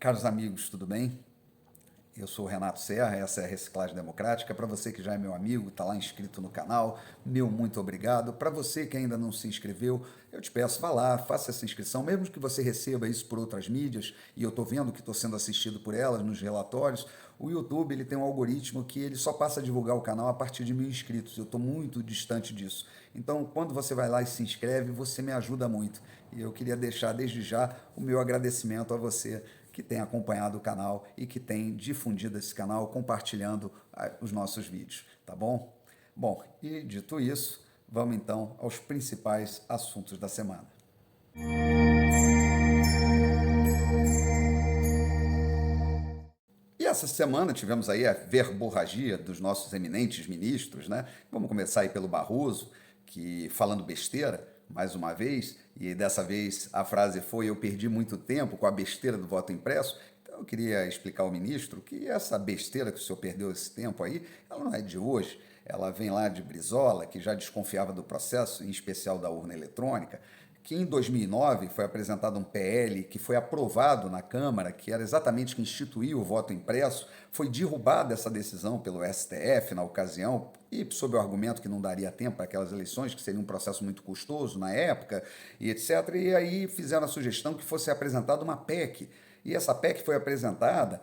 Caros amigos, tudo bem? Eu sou o Renato Serra, essa é a Reciclagem Democrática. Para você que já é meu amigo, está lá inscrito no canal, meu muito obrigado. Para você que ainda não se inscreveu, eu te peço, vá lá, faça essa inscrição, mesmo que você receba isso por outras mídias, e eu estou vendo que estou sendo assistido por elas nos relatórios, o YouTube ele tem um algoritmo que ele só passa a divulgar o canal a partir de 1.000 inscritos. Eu estou muito distante disso. Então, quando você vai lá e se inscreve, você me ajuda muito. E eu queria deixar desde já o meu agradecimento a você que tem acompanhado o canal e que tem difundido esse canal, compartilhando os nossos vídeos, tá bom? Bom, e dito isso, vamos então aos principais assuntos da semana. E essa semana tivemos aí a verborragia dos nossos eminentes ministros, né? Vamos começar aí pelo Barroso, que falando besteira, mais uma vez, e dessa vez a frase foi: eu perdi muito tempo com a besteira do voto impresso. Então eu queria explicar ao ministro que essa besteira que o senhor perdeu esse tempo aí, ela não é de hoje, ela vem lá de Brizola, que já desconfiava do processo, em especial da urna eletrônica, que em 2009 foi apresentado um PL que foi aprovado na Câmara, que era exatamente que instituiu o voto impresso, foi derrubada essa decisão pelo STF na ocasião, e sob o argumento que não daria tempo para aquelas eleições, que seria um processo muito custoso na época, e etc. E aí fizeram a sugestão que fosse apresentada uma PEC. E essa PEC foi apresentada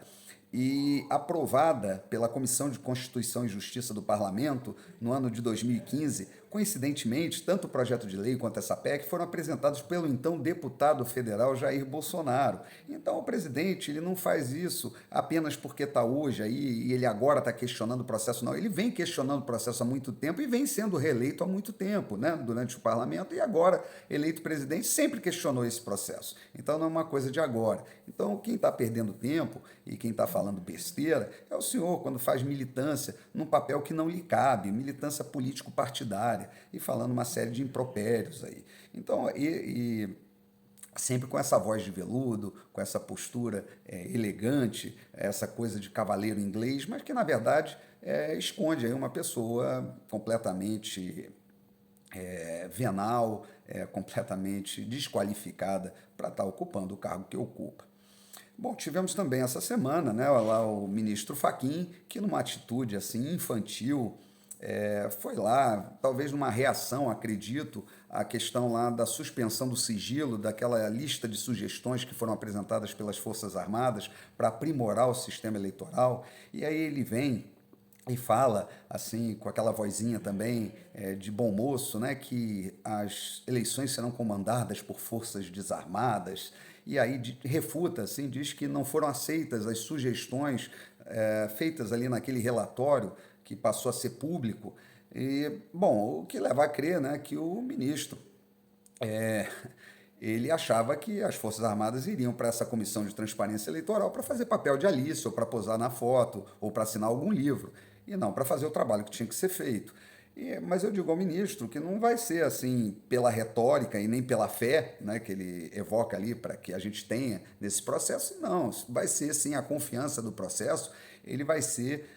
e aprovada pela Comissão de Constituição e Justiça do Parlamento no ano de 2015. Coincidentemente, tanto o projeto de lei quanto essa PEC foram apresentados pelo então deputado federal Jair Bolsonaro. Então o presidente ele não faz isso apenas porque está hoje aí e ele agora está questionando o processo, não. Ele vem questionando o processo há muito tempo e vem sendo reeleito há muito tempo, né, durante o parlamento, e agora eleito presidente sempre questionou esse processo. Então não é uma coisa de agora. Então quem está perdendo tempo e quem está falando besteira é o senhor quando faz militância num papel que não lhe cabe, militância político-partidária, e falando uma série de impropérios aí. Então, sempre com essa voz de veludo, com essa postura elegante, essa coisa de cavaleiro inglês, mas que na verdade esconde aí uma pessoa completamente venal, completamente desqualificada para estar ocupando o cargo que ocupa. Bom, tivemos também essa semana, né, lá o ministro Fachin, que numa atitude assim infantil, foi lá, talvez numa reação, acredito, à questão lá da suspensão do sigilo, daquela lista de sugestões que foram apresentadas pelas Forças Armadas para aprimorar o sistema eleitoral, e aí ele vem e fala, assim, com aquela vozinha também de bom moço, né, que as eleições serão comandadas por forças desarmadas, e aí refuta, assim, diz que não foram aceitas as sugestões feitas ali naquele relatório que passou a ser público. E, bom, o que leva a crer, né, que o ministro ele achava que as Forças Armadas iriam para essa comissão de transparência eleitoral para fazer papel de Alice, ou para posar na foto, ou para assinar algum livro, e não para fazer o trabalho que tinha que ser feito. Mas eu digo ao ministro que não vai ser assim pela retórica e nem pela fé, né, que ele evoca ali para que a gente tenha nesse processo, não, vai ser sim a confiança do processo, ele vai ser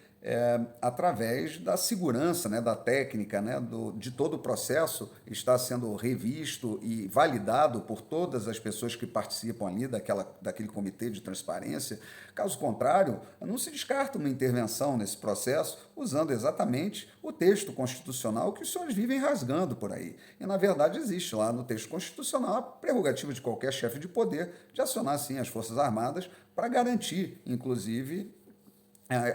através da segurança, né, da técnica, né, de todo o processo está sendo revisto e validado por todas as pessoas que participam ali daquele comitê de transparência. Caso contrário, não se descarta uma intervenção nesse processo usando exatamente o texto constitucional que os senhores vivem rasgando por aí. E, na verdade, existe lá no texto constitucional a prerrogativa de qualquer chefe de poder de acionar, sim, as Forças Armadas para garantir, inclusive,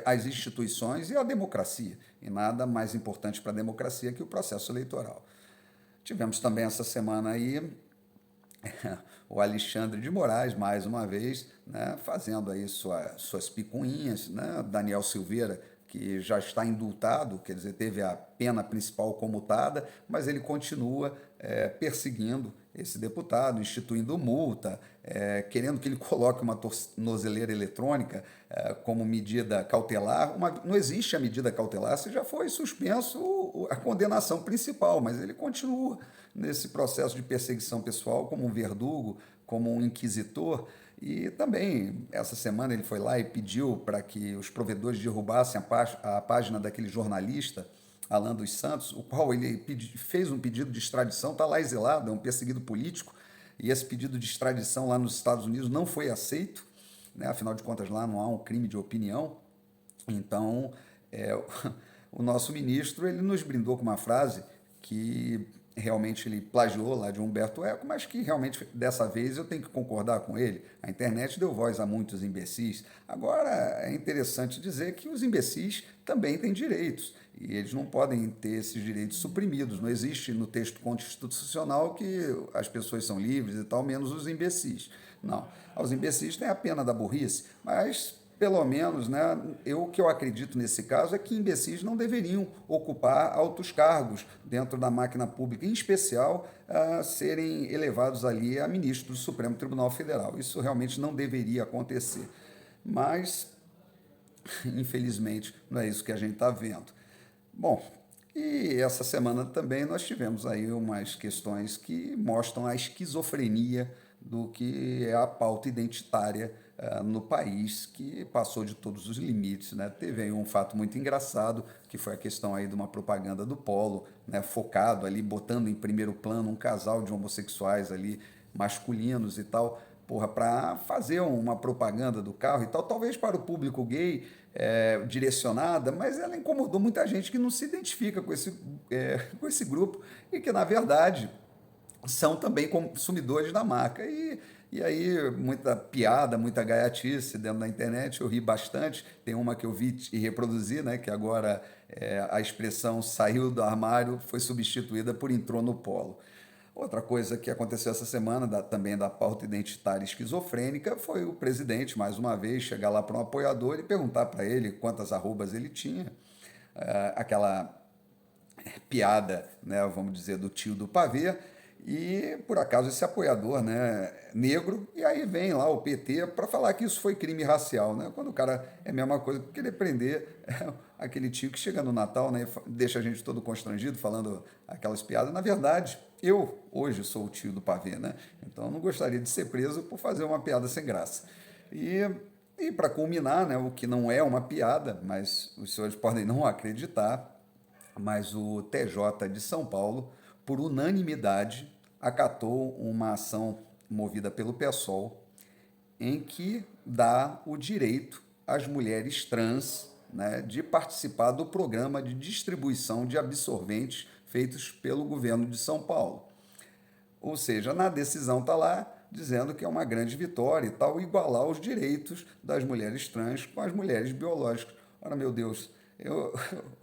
as instituições e a democracia. E nada mais importante para a democracia que o processo eleitoral. Tivemos também essa semana aí o Alexandre de Moraes, mais uma vez, né, fazendo aí suas picuinhas, né, Daniel Silveira, que já está indultado, quer dizer, teve a pena principal comutada, mas ele continua perseguindo esse deputado, instituindo multa, querendo que ele coloque uma tornozeleira eletrônica como medida cautelar. Não existe a medida cautelar, se já foi suspenso a condenação principal, mas ele continua nesse processo de perseguição pessoal como um verdugo, como um inquisitor. E também, essa semana, ele foi lá e pediu para que os provedores derrubassem a página daquele jornalista, Alan dos Santos, o qual ele fez um pedido de extradição, está lá exilado, é um perseguido político, e esse pedido de extradição lá nos Estados Unidos não foi aceito, né? Afinal de contas, lá não há um crime de opinião. Então, é, o nosso ministro ele nos brindou com uma frase que realmente ele plagiou lá de Humberto Eco, mas que realmente dessa vez eu tenho que concordar com ele. A internet deu voz a muitos imbecis. Agora, é interessante dizer que os imbecis também têm direitos e eles não podem ter esses direitos suprimidos. Não existe no texto constitucional que as pessoas são livres e tal, menos os imbecis. Não. Aos imbecis tem a pena da burrice, mas pelo menos, né, o que eu acredito nesse caso é que imbecis não deveriam ocupar altos cargos dentro da máquina pública, em especial serem elevados ali a ministro do Supremo Tribunal Federal. Isso realmente não deveria acontecer. Mas, infelizmente, não é isso que a gente está vendo. Bom, e essa semana também nós tivemos aí umas questões que mostram a esquizofrenia do que é a pauta identitária no país, que passou de todos os limites, né? Teve aí um fato muito engraçado, que foi a questão aí de uma propaganda do Polo, né? Focado ali, botando em primeiro plano um casal de homossexuais ali, masculinos e tal, porra, para fazer uma propaganda do carro e tal, talvez para o público gay direcionada, mas ela incomodou muita gente que não se identifica com esse grupo e que, na verdade, são também consumidores da marca. E aí, muita piada, muita gaiatice dentro da internet, eu ri bastante. Tem uma que eu vi e reproduzi, né, que agora a expressão saiu do armário foi substituída por entrou no polo. Outra coisa que aconteceu essa semana, também da pauta identitária esquizofrênica, foi o presidente, mais uma vez, chegar lá para um apoiador e perguntar para ele quantas arrobas ele tinha. Aquela piada, né, vamos dizer, do tio do pavê, e por acaso esse apoiador, né, negro, e aí vem lá o PT para falar que isso foi crime racial, né? Quando o cara é a mesma coisa que querer prender aquele tio que chega no Natal, né, deixa a gente todo constrangido falando aquelas piadas. Na verdade, eu hoje sou o tio do pavê, né? Então eu não gostaria de ser preso por fazer uma piada sem graça. E para culminar, né, o que não é uma piada, mas os senhores podem não acreditar, mas o TJ de São Paulo, por unanimidade, acatou uma ação movida pelo PSOL em que dá o direito às mulheres trans, né, de participar do programa de distribuição de absorventes feitos pelo governo de São Paulo. Ou seja, na decisão está lá dizendo que é uma grande vitória e tal, igualar os direitos das mulheres trans com as mulheres biológicas. Ora, meu Deus,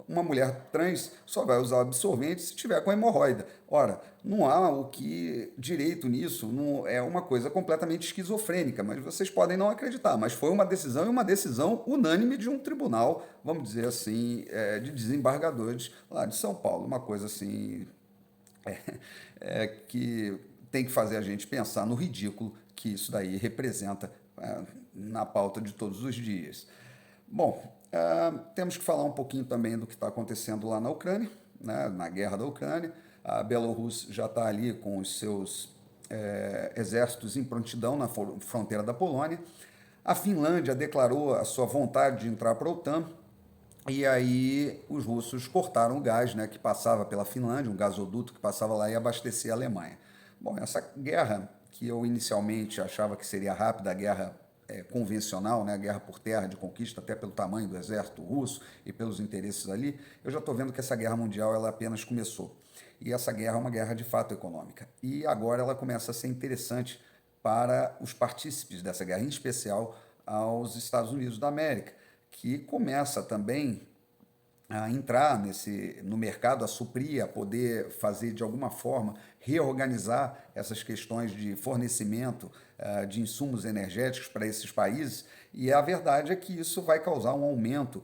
uma mulher trans só vai usar absorvente se tiver com hemorroida. Ora, não há o que direito nisso, não, é uma coisa completamente esquizofrênica, mas vocês podem não acreditar, mas foi uma decisão e uma decisão unânime de um tribunal, vamos dizer assim, de desembargadores lá de São Paulo, uma coisa assim que tem que fazer a gente pensar no ridículo que isso daí representa na pauta de todos os dias. Bom, temos que falar um pouquinho também do que está acontecendo lá na Ucrânia, né, na guerra da Ucrânia. A Bielorrússia já está ali com os seus exércitos em prontidão na fronteira da Polônia. A Finlândia declarou a sua vontade de entrar para a OTAN. E aí os russos cortaram o gás, né, que passava pela Finlândia, um gasoduto que passava lá e abastecia a Alemanha. Bom, essa guerra, que eu inicialmente achava que seria rápida, a guerra convencional, né, a guerra por terra de conquista, até pelo tamanho do exército russo e pelos interesses ali, eu já estou vendo que essa guerra mundial ela apenas começou. E essa guerra é uma guerra de fato econômica. E agora ela começa a ser interessante para os partícipes dessa guerra, em especial aos Estados Unidos da América, que começa também a entrar no mercado, a suprir, a poder fazer de alguma forma, reorganizar essas questões de fornecimento de insumos energéticos para esses países. E a verdade é que isso vai causar um aumento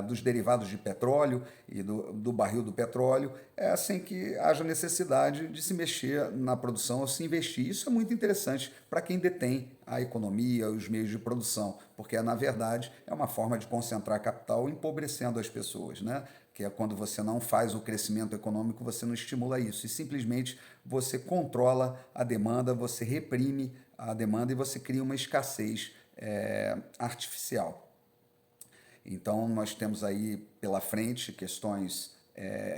dos derivados de petróleo e do barril do petróleo, sem que haja necessidade de se mexer na produção ou se investir. Isso é muito interessante para quem detém a economia, os meios de produção, porque, na verdade, é uma forma de concentrar capital empobrecendo as pessoas, né? Que é quando você não faz o crescimento econômico, você não estimula isso, e simplesmente você controla a demanda, você reprime a demanda e você cria uma escassez artificial. Então, nós temos aí pela frente questões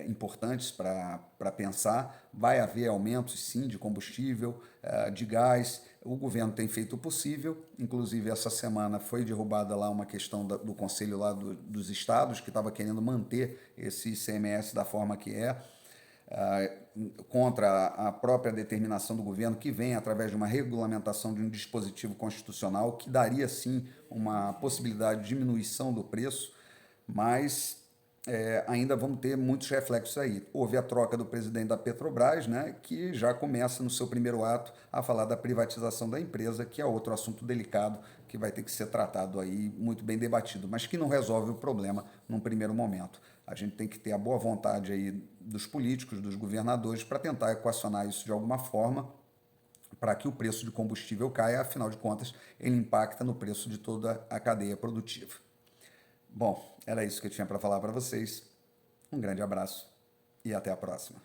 importantes para pensar. Vai haver aumentos, sim, de combustível, de gás. O governo tem feito o possível. Inclusive, essa semana foi derrubada lá uma questão do Conselho lá dos estados, que estava querendo manter esse ICMS da forma que é, contra a própria determinação do governo, que vem através de uma regulamentação de um dispositivo constitucional que daria, sim, uma possibilidade de diminuição do preço, mas ainda vamos ter muitos reflexos aí. Houve a troca do presidente da Petrobras, né, que já começa no seu primeiro ato a falar da privatização da empresa, que é outro assunto delicado que vai ter que ser tratado aí, muito bem debatido, mas que não resolve o problema num primeiro momento. A gente tem que ter a boa vontade aí dos políticos, dos governadores, para tentar equacionar isso de alguma forma, para que o preço de combustível caia, afinal de contas, ele impacta no preço de toda a cadeia produtiva. Bom, era isso que eu tinha para falar para vocês. Um grande abraço e até a próxima.